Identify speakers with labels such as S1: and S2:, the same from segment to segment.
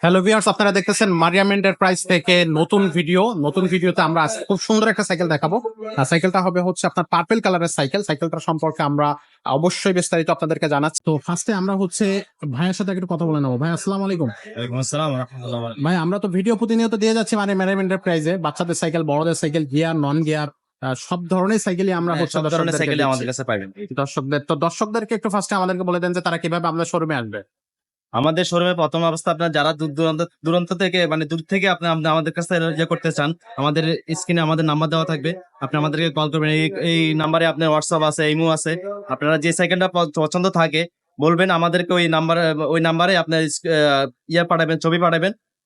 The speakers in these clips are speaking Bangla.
S1: হ্যালো ভিউয়ার্স, আপনারা দেখতেছেন মারিয়াম এন্টারপ্রাইজ থেকে নতুন ভিডিওতে আমরা আজকে খুব সুন্দর একটা সাইকেল দেখাবো। সাইকেলটা হবে হচ্ছে আপনার পার্পল কালারের সাইকেলটা সম্পর্কে আমরা অবশ্যই বিস্তারিত আপনাদেরকে জানাচ্ছি। তো ফার্স্টে আমরা হচ্ছে ভাইয়ের সাথে একটু কথা বলে নেবো। ভাই আসসালামু আলাইকুম।
S2: ওয়ালাইকুম আসসালাম ওয়া রাহমাতুল্লাহি ওয়া বারাকাতুহু।
S1: ভাই আমরা তো ভিডিও প্রতিনিয়ত দিয়ে যাচ্ছি মানে মারিয়াম এন্টারপ্রাইজে বাচ্চাদের সাইকেল, বড়দের সাইকেল, গিয়ার, নন গিয়ার, সব ধরনের সাইকেলই আমরা হচ্ছে
S2: সব ধরনের
S1: দর্শকদেরকে
S2: সাইকেল আমাদের
S1: দিচ্ছি।
S2: কাছে পাবেন।
S1: দর্শকদেরকে একটু ফার্স্টে আমাদেরকে বলে দেন যে তারা কিভাবে আমাদের শোরুমে আসবে।
S2: আমাদের শোরুমে প্রথম অবস্থা আপনার যারা দূর দূরান্ত থেকে মানে দূর থেকে আপনি আমাদের কাছে করতে চান, আমাদের স্ক্রিনে আমাদের নাম্বার দেওয়া থাকবে। আপনি আমাদেরকে কল করবেন। এই নাম্বারে আপনার হোয়াটসঅ্যাপ আছে, ইমো আছে। আপনারা যে সাইকেলটা পছন্দ থাকে বলবেন আমাদেরকে, ওই নাম্বারে আপনার পাঠাবেন,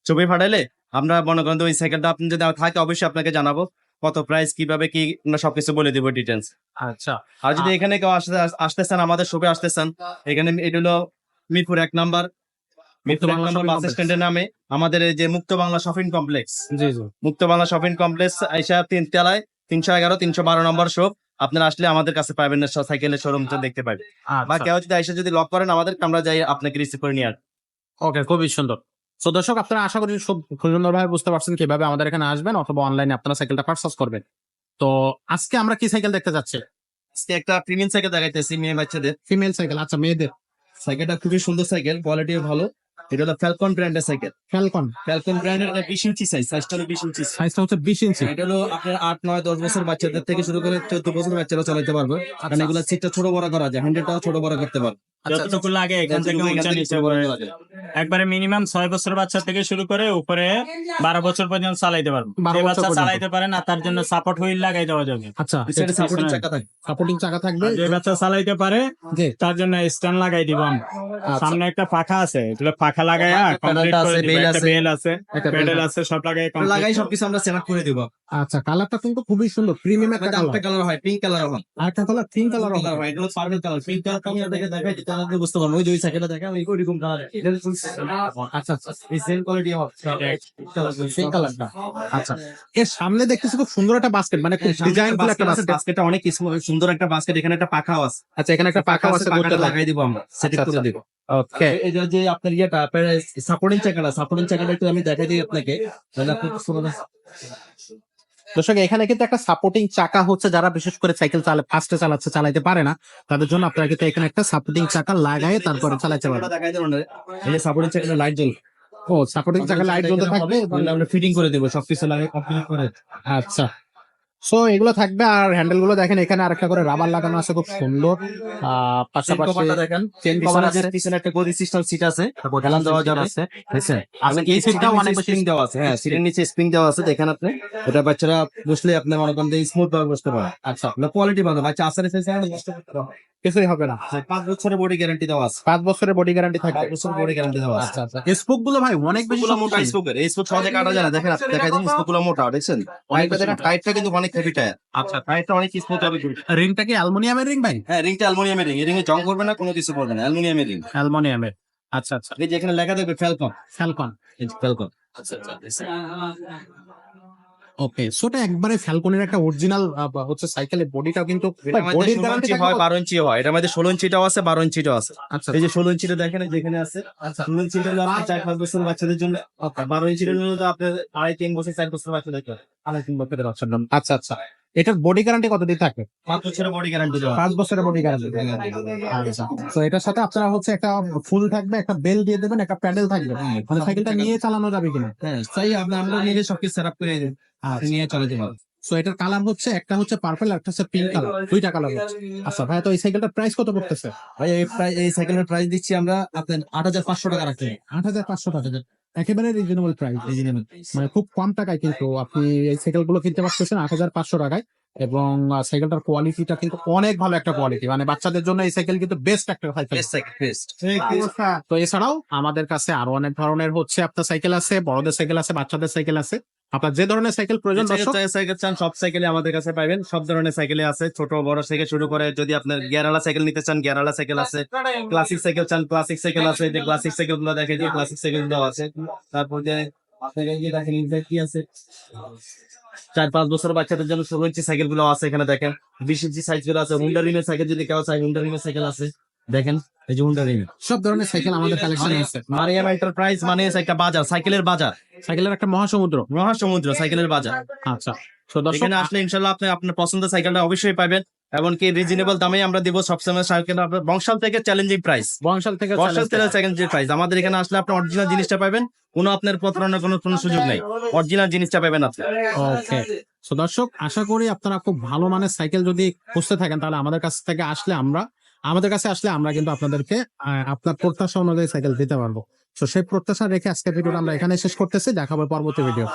S2: ছবি পাঠাইলে আমরা মনে করেন ওই সাইকেলটা আপনি যদি থাকে অবশ্যই আপনাকে জানাবো কত প্রাইস, কিভাবে কি আমরা সবকিছু বলে দিব ডিটেলস।
S1: আচ্ছা,
S2: আর যদি এখানে কেউ আসতেছেন, আমাদের শপে আসতেছেন, এখানে এটা হলো মিরপুর 1 নাম্বার, মিরপুর 1 নাম্বার বাস স্ট্যান্ডের নামে আমাদের এই যে মুক্ত বাংলা শপিং কমপ্লেক্স,
S1: জি জি।
S2: মুক্ত বাংলা শপিং কমপ্লেক্স আইসা 3 তলায় 311 312 নম্বর শপ। আপনারা আসলে আমাদের কাছে পাবেন না, সাইকেলের শোরুমটা দেখতে পাবেন। বা
S1: আচ্ছা,
S2: কেউ যদি আইসা যদি লক করেন আমাদের, আমরা যাই আপনাকে রিসিভ করে নিয়ে আসবো।
S1: ওকে, খুবই সুন্দর। তো দর্শক, আপনারা আশা করি খুব সুন্দরভাবে বুঝতে পারছেন কিভাবে আমাদের এখানে আসবেন অথবা অনলাইনে আপনারা সাইকেলটা পারচেজ করবেন। তো আজকে আমরা কি সাইকেল দেখতে যাচ্ছি?
S2: আজকে একটা প্রিমিয়াম সাইকেল দেখাইতেছি মেয়ে বাচ্চাদের।
S1: ফিমেল সাইকেল, আচ্ছা, মেয়েদের।
S2: সাইকেলটা খুবই সুন্দর সাইকেল, কোয়ালিটিও ভালো। এটা হলো ফ্যালকন ব্র্যান্ডের সাইকেল। ফ্যালকন ব্র্যান্ডের 20 ইঞ্চি সাইজটা হলো 20 ইঞ্চি।
S1: সাইজটা হচ্ছে 20 ইঞ্চি।
S2: এটা হলো আপনার 8 9 10 বছর বাচ্চাদের থেকে শুরু করে 14 বছর বাচ্চারা চালাতে পারবে। কারণ এগুলো সিটটা ছোট বড় করা যায়, হ্যান্ডেলটাও ছোট বড় করতে পারবে।
S3: যতটুকু লাগে এখান থেকে উঁচা নিচে করে একবারে মিনিমাম 6 বছর বাচ্চা থেকে শুরু করে উপরে 12 বছর পর্যন্ত চালাইতে পারবো।
S1: 12
S3: যে
S1: বছর
S3: বাচ্চা
S1: পর্যন্ত।
S3: চালাইতে পারে না তার জন্য সাপোর্ট হুইল লাগাই দেওয়া যাবে।
S1: আচ্ছা,
S2: পিছনে সাপোর্টিং চাকা থাকে।
S1: সাপোর্টিং চাকা থাকবে।
S3: যে বাচ্চা চালাইতে পারে
S1: জি।
S3: তার জন্য স্ট্যান্ড লাগাই দিব আমরা।
S1: আচ্ছা।
S3: সামনে একটা পাখা আছে, এগুলো পাখা লাগাইয়া কমপ্লিট করে দিব। একটা বেল আছে, পেডেল আছে, সব লাগাই
S2: লাগাই সবকিছু আমরা সেট করে দিব।
S1: আচ্ছা, কালারটা কিন্তু খুবই সুন্দর, প্রিমিয়াম একটা
S2: একটা
S1: কালার।
S2: কালার হয়, পিঙ্ক কালার হয়।
S1: আরেকটা কালার পিঙ্ক কালার হবে।
S2: কালার হয়, এটা হলো পার্পল কালার। পিঙ্ক কালারটা আমি আপনাকে দেখাই দিতে তাহলে বুঝতে পারবেন। ওই যে ওই সাইকেলটা দেখা ওই ওইরকম কালার। এটা
S1: আচ্ছা আচ্ছা,
S2: এই সেম কোয়ালিটি হবে।
S1: পিঙ্ক কালারটা। আচ্ছা, এর সামনে দেখতেছি খুব সুন্দর একটা বাস্কেট, মানে খুব ডিজাইনফুল একটা বাস্কেট।
S2: বাস্কেটটা অনেক সুন্দর একটা বাস্কেট। এখানে একটা পাখাও আছে।
S1: আচ্ছা, এখানে একটা পাখা আছে,
S2: পাখাটা লাগাই দিব আমরা, সেটিং
S1: আচ্ছা,
S2: করে দিব।
S1: ওকে।
S2: এই যে আপনার আপনার সাপোর্টিং চাকাটা একটু আমি দেখাই দিই আপনাকে, তাহলে আপনি
S1: দর্শক, এখানে কিন্তু একটা সাপোর্টিং চাকা হচ্ছে, যারা বিশেষ করে সাইকেল ফার্স্টে চালাতে পারে না তাদের জন্য আপনারা কিন্তু এখানে একটা সাপোর্টিং চাকা লাগায় তারপরে চালাতে পারবেন।
S2: দেখাই দেবো না। এই যে সাপোর্টিং চাকাটা লাইট জ্বলবে।
S1: ও, সাপোর্টিং চাকা লাইট জ্বলতে থাকবে।
S2: আমরা ফিটিং করে দেবো সবকিছু লাগে কমপ্লিট করে।
S1: আচ্ছা, সো এগুলো থাকবে। আর হ্যান্ডেল গুলো দেখেন, এখানে আরেকটা করে রাবার লাগানো আছে, খুব সুন্দর। পাশাপাশি
S2: কভারটা দেখেন,
S1: চেন কভার আছে,
S2: পিছনে একটা গদি সিস্টেম সিট আছে, হেলান দেওয়া যাবে।
S1: বুঝছেন?
S2: আর এই সিটটাও অনেক স্প্রিং দেওয়া আছে। হ্যাঁ, সিটের নিচে স্প্রিং দেওয়া আছে, দেখেন আপনি। এটা বাচ্চারা বসলে আপনি মনে করেন স্মুথ ভাবে বসতে পারে।
S1: আচ্ছা,
S2: কোয়ালিটি ভালো, বাচ্চা আসার
S1: কিছুই হবে না।
S2: 5 বছরের বডি গ্যারান্টি দেওয়া আছে।
S1: 5 বছরের বডি গ্যারান্টি থাকবে।
S2: 5 বছরের বডি গ্যারান্টি দেওয়া আছে।
S1: আচ্ছা আচ্ছা, স্পোক গুলো ভাই অনেক বেশি
S2: স্পোকগুলো মোটা,
S1: শক্তিশালী।
S2: স্পোকের এই স্পোক সহজে কাটা যায় না। দেখেন আপনি দেখাই দিন, স্পোকগুলো মোটা, দেখছেন? অনেক দেখেন টায়ারটা কিন্তু অনেক হেভি টায়ার।
S1: আচ্ছা,
S2: টায়ারটা অনেক স্মুথ হবে।
S1: রিংটা কি অ্যালুমিনিয়ামের রিং ভাই?
S2: হ্যাঁ, রিংটা অ্যালুমিনিয়ামের রিং। এই রিংয়ে জং করবে না, কোনো কিছু করবে না, অ্যালুমিনিয়ামের রিং।
S1: অ্যালুমিনিয়ামের। আচ্ছা আচ্ছা,
S2: এই যে এখানে লেখা থাকবে ফ্যালকন।
S1: ফ্যালকন।
S2: এই যে ফ্যালকন।
S1: ওকে, সোটা একবারে ফ্যালকনের একটা অরিজিনাল হচ্ছে সাইকেলের বডিটাও কিন্তু
S2: এটার মধ্যে
S1: বডির
S2: 16
S1: গ্যারান্টি
S2: ইঞ্চি হয়, 12 ইঞ্চি হয়। এটার মধ্যে 16 ইঞ্চিটাও আছে, 12 ইঞ্চিটাও আছে।
S1: আচ্ছা
S2: এই যে 16 ইঞ্চিটা দেখেন, এই যেখানে আছে।
S1: আচ্ছা
S2: 16 ইঞ্চিটা হলো আপনার 4-5 বছরের বাচ্চাদের জন্য। 12 ইঞ্চিটা হলো তো আপনার 2.5-3 বছর 4 বছরের বাচ্চাদের জন্য।
S1: 3.5 বছরের বাচ্চার জন্য। আচ্ছা আচ্ছা, এটার বডি গ্যারান্টি কতদিন থাকবে?
S2: 5 বছরের বডি গ্যারান্টি দেওয়া।
S1: 5 বছরের বডি গ্যারান্টি। আচ্ছা, তো এটার সাথে আপনারা হচ্ছে একটা ফুল থাকবে, একটা বেল দিয়ে দেবেন, একটা প্যাডেল থাকবে, মানে সাইকেলটা নিয়ে চালানো যাবে কিনা।
S2: হ্যাঁ, তাই আমরা নিজে সবকিছু সেটআপ করে নিয়ে চালাতে পারবো।
S1: সো এটার কালার হচ্ছে, একটা হচ্ছে পার্পল, একটা হচ্ছে পিঙ্ক কালার, দুইটা কালার হচ্ছে। আচ্ছা ভাই, তো এই সাইকেলটার প্রাইস কত পড়তেছে?
S2: ভাই এই সাইকেলের প্রাইস দিচ্ছি আমরা আপনার 8,500 টাকা রাখতে।
S1: 8,500 টাকা, একেবারে রিজনেবল প্রাইস। মানে খুব কম টাকায় কিন্তু আপনি এই সাইকেল গুলো কিনতে পারতেছেন 8,500 টাকায়। এবং সাইকেলটার কোয়ালিটিটা কিন্তু অনেক ভালো একটা কোয়ালিটি, মানে বাচ্চাদের জন্য এই সাইকেল কিন্তু বেস্ট একটা সাইকেল।
S2: Best cycle, best.
S1: তো এছাড়াও আমাদের কাছে আরো অনেক ধরনের হচ্ছে আপনার সাইকেল আছে, বড়দের সাইকেল আছে, বাচ্চাদের সাইকেল আছে। আপনার যে ধরনের সাইকেল প্রয়োজন দর্শক,
S2: সাইকেল চান সব সাইকেলে আমাদের কাছে পাবেন। সব ধরনের সাইকেলে আছে, ছোট বড় থেকে শুরু করে। যদি আপনার গিয়ারওয়ালা সাইকেল নিতে চান, গিয়ারওয়ালা সাইকেল আছে। ক্লাসিক সাইকেল চান, ক্লাসিক সাইকেল আছে। যে ক্লাসিক সাইকেল গুলো দেখে, যে ক্লাসিক সাইকেল গুলো আছে। তারপর যে আপনার এই যে দেখেন ইনসাইড কি আছে, 4-5 বছর বাচ্চাদের জন্য 16 ইঞ্চি সাইকেল গুলো আছে। এখানে দেখেন 20 ইঞ্চি সাইজ গুলো আছে। হুন্ডা রিমের সাইকেল যদি কেউ চায়, হুন্ডা রিমের সাইকেল আছে। দেখেন এই যে হুন্ডা রিমি।
S1: সব ধরনের সাইকেল আমাদের কালেকশনে আছে।
S2: মারিয়াম এন্টারপ্রাইজ মানে একটা বাজার, সাইকেলের বাজার,
S1: সাইকেলের একটা মহাসমুদ্র।
S2: মহাসমুদ্র সাইকেলের বাজার।
S1: আচ্ছা, তো দর্শক
S2: এখানে আসলে ইনশাল্লাহ আপনি আপনার পছন্দের সাইকেলটা অবশ্যই পাবেন, এমনকি রিজনেবল দামে আমরা দিব সবসময় সাইকেল। আপনার বংশাল থেকে চ্যালেঞ্জিং প্রাইস,
S1: বংশাল থেকে
S2: বর্ষাল তেলের চ্যালেঞ্জিং প্রাইস। আমাদের এখানে আসলে আপনি অরিজিনাল জিনিসটা পাবেন, কোনো আপনার প্রতারণার কোনো সুযোগ নেই, অরিজিনাল জিনিসটা পাবেন আপনি।
S1: ওকে। তো দর্শক, আশা করি আপনারা খুব ভালো মানের সাইকেল যদি খুঁজতে থাকেন তাহলে আমাদের কাছ থেকে আসলে আমাদের কাছে আসলে আমরা কিন্তু আপনাদেরকে আপনার প্রত্যাশা অনুযায়ী সাইকেল দিতে পারবো। তো সেই প্রত্যাশা রেখে আজকের ভিডিওটা আমরা এখানে শেষ করতেছি, দেখাবো পরবর্তী ভিডিও।